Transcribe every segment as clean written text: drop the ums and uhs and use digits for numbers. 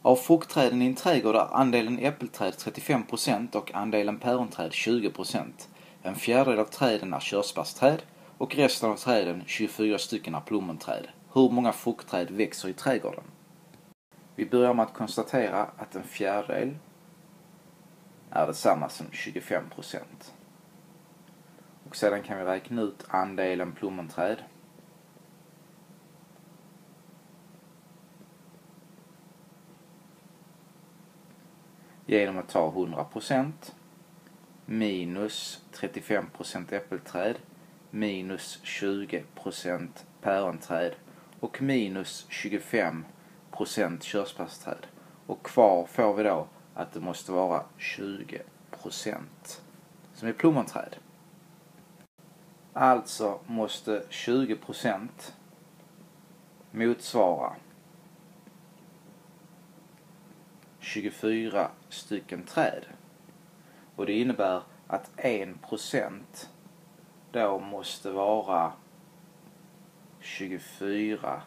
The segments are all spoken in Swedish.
Av fruktträden i en trädgård är andelen äppelträd 35% och andelen päronträd 20%. En fjärdedel av träden är körsbärsträd och resten av träden, 24 stycken, är plommonträd. Hur många fruktträd växer i trädgården? Vi börjar med att konstatera att en fjärdedel är detsamma som 25%. Och sedan kan vi räkna ut andelen plommonträd. Genom att ta 100% minus 35% äppelträd minus 20% päronträd och minus 25% körsbärsträd. Och kvar får vi då att det måste vara 20% som är plommonträd. Alltså måste 20% motsvara 24 stycken träd. Och det innebär att 1% då måste vara 24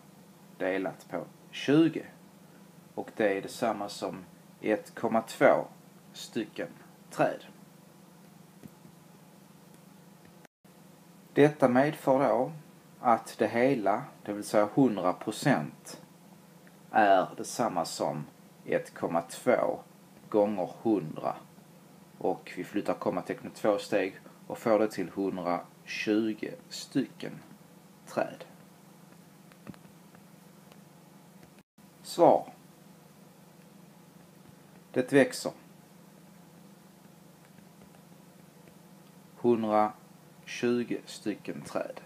delat på 20. Och det är detsamma som 1,2 stycken träd. Detta medför då att det hela, det vill säga 100%, är detsamma som 1,2 gånger 100. Och vi flyttar kommatecknet 2 steg och får det till 120 stycken träd. Svar. Det växer 120 stycken träd.